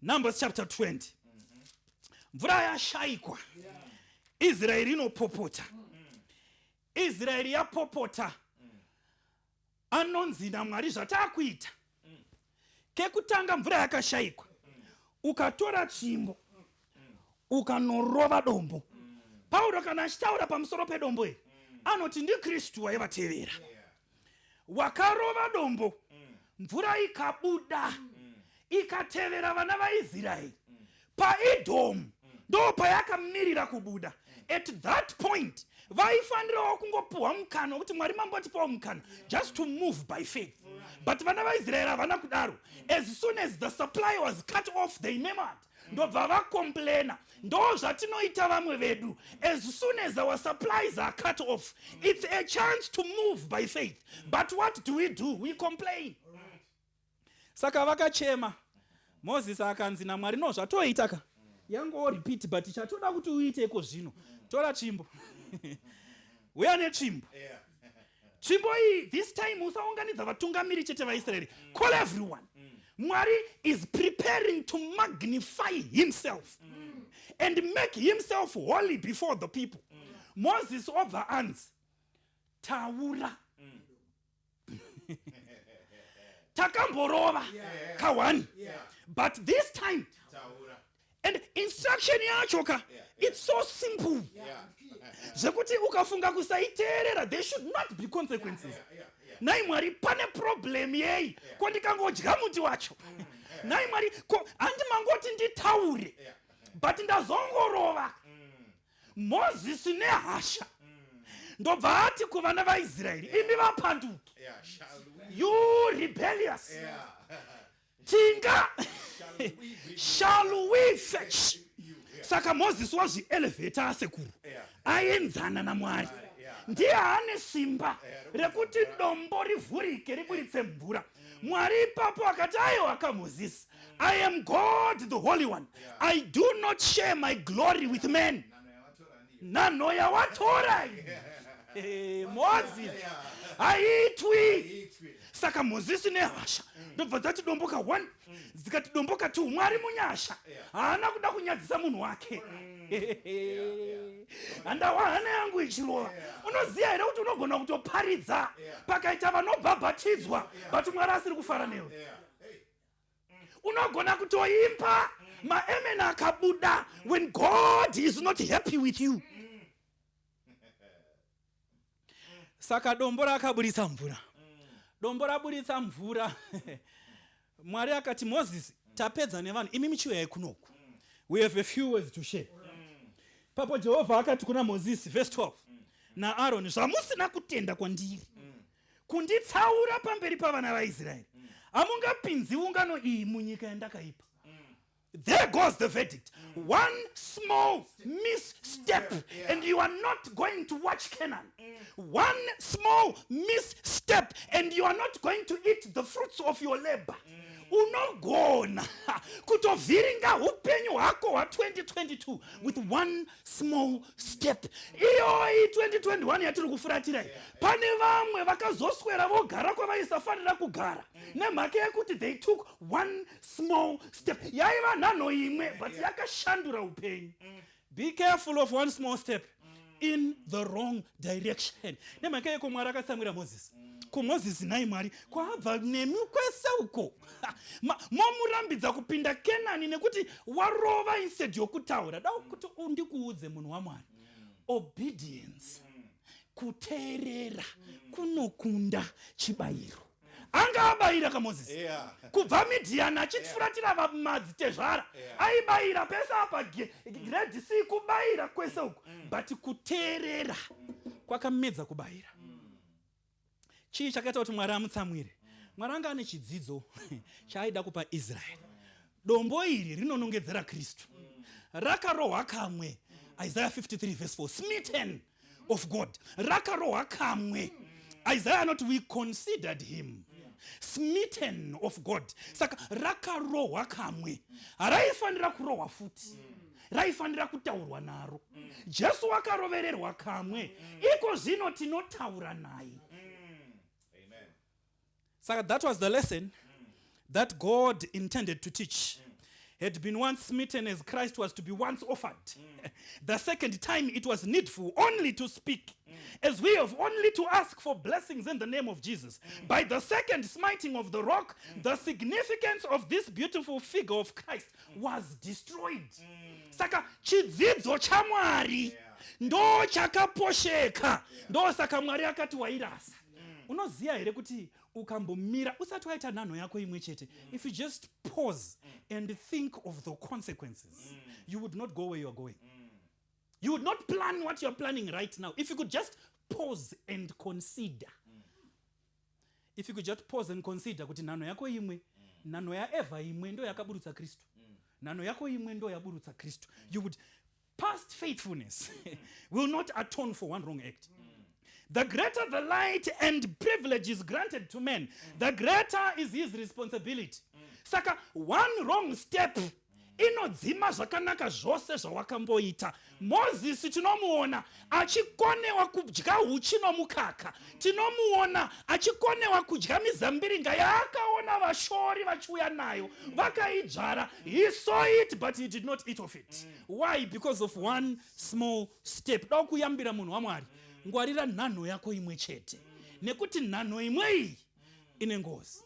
Numbers chapter 20. Mvura yashaikwa. Israeli inopopota. Israeli yapopota. Anonzi naMwari zvatakuita. Kekutanga mvura yakashaikwa. Ukatora tsvimbo. Ukanorova dombo. Paulo kana achitaura pamusoro pedombo iri anoti ndiKristu waivatevera. Wakarova dombo. Mvura ikabuda. Ikatevera vana vaIsraeri. PaEdom ndo payakamirira kubuda. At that point vaifanirawo kungopuhwa mukana kuti Mwari mambotipawo mukana just to move by faith. But vana vaIsraeri havana kudaro. As soon as the supply was cut off they murmured. Ndobva vacomplaina. Ndo zvatinoita vamwe vedu. As soon as our supplies are cut off, it's a chance to move by faith. But what do? We complain. Saka vakachema. Moses akanzi naMwari no zvatoitaka. Yango repeat but chatoda kuti uiteko zvino. Tora chimbo. Uya nechimbo. Chimbo iyi this time usaunganidza vatungamiri chete vaIsraeri. Call everyone. Mwari is preparing to magnify himself and make himself holy before the people. Moses over hands. Taura. Takamborova. Kawani. But this time. And instruction yachoka. It's so simple. Zvekuti ukafunga kusaiteerera, there should not be consequences. Nai Mwari pane problem yei. Ko ndikangodya muti wacho. Nai Mwari handi mangoti nditaure. But ndazongorova. Moses nehasha. Ndobva ati kuvana vaIsraeri imi vapanduki. You rebellious. Tinga. Shall we fetch? Saka Moses wazvielevheta asekuru. Aenzana naMwari. Ndiye ane simba rekuti dombo rivhurike riburitse mvura. Mwari ipapo akati aiwa Moses, I am God the Holy One. I do not share my glory with men. Nhano yawatora. Moses aitwi. Saka Moses nehasha. Ndobva dzati domboka 1 dzikati domboka 2. Mwari munyasha haana kuda kunyadzisa munhu wake. Andawa hana yangu ichirova. Unoziya here kuti unogona kutoparidza pakaita vanobhabhatidzwa but Mwari asiri kufara newe. Unogona kutoimba maemene akabuda when God is not happy with you. Saka dombo rakaburitsa mvura. Dombo raburitsa mvura. Mwari akati Moses, tapedza nevanhu imi michiuyai kunoku. We have a few words to share. Papo Jehovha akati kuna Moses verse 12. Na Aaron zvamusina kutenda kwandiri. Kunditsaura pamberi pavana vaIsraeri. Hamungapinzi ungano iyi munyika yandakaipa. There goes the verdict. One small misstep and you are not going to watch Canaan. One small misstep and you are not going to eat the fruits of your labor. Unogona kutovhiringa upenyu hwako hwa2022 with one small step. Iyo 2021 yatiri kufuratirai. Pane vamwe vakazoswera vogara kwavaisafanira kugara. Nemhaka yekuti they took one small step. Yaiva nhano imwe but yakashandura upenyu. Be careful of one small step in the wrong direction. Nemhaka yeko Mwari akatsamwira Moses. Moses nai Mwari kwabva nemi kwese uko. Momurambidza kupinda Kenani nekuti warova instead yokutaura. Da kuti undikuudze munhu waMwari. Obedience. Kuteerera kunokunda chibayiro. Anga abayira kaMoses. Kubva Midian achitifuratira vamadzitezvara. Aibayira pesa apa grade C kubayira kwese uko. But kuteerera kwakamedza kubayira. Chii chakaita kuti Mwari amutsamwire. Mwari anga ane chidzidzo chaaida kupa Israeri. Dombo iri rinonongedzera Kristu. Rakarohwa kamwe. Isaiah 53 verse 4. Smitten of God. Rakarohwa kamwe. Isaiah not we considered him. Smitten of God. Saka rakarohwa kamwe. Raifanira kurohwa futi. Raifanira kutaurwa naro. Jesu wakarovererwa kamwe. Iko zvino tinotaura naye. So that was the lesson that God intended to teach. had been once smitten as Christ was to be once offered. The second time it was needful only to speak, as we have only to ask for blessings in the name of Jesus. By the second smiting of the rock, the significance of this beautiful figure of Christ was destroyed. Saka chidzidzo chamwari ndo chakaposheka, ndo saka Mwari akati wairasa. Unoziya here kuti ukambomira usati waita nhano yako imwe chete, if you just pause and think of the consequences, you would not go where you are going. You would not plan what you are planning right now. If you could just pause and consider. If you could just pause and consider kuti nhano yako imwe, nhano ya Eva imwe ndo yakaburutsa Kristu. Nhano yako imwe ndo yaburutsa Kristu. You would, past faithfulness will not atone for one wrong act. The greater the light and privilege is granted to men, the greater is his responsibility. Saka, one wrong step inodzima zvakanaka zvose zvawakamboita. Moses tinomuona achikonewa kudya uchi nomukaka. Tinomuona achikonewa kudya mizambiringa yaakaona vashori vachiuya nayo vakaidzvara. He saw it but he did not eat of it. Why? Because of one small step. Da kuyambira munhu waMwari, ngwarira nhano yako imwe chete, nekuti nhano imwe iyi ine ngozi.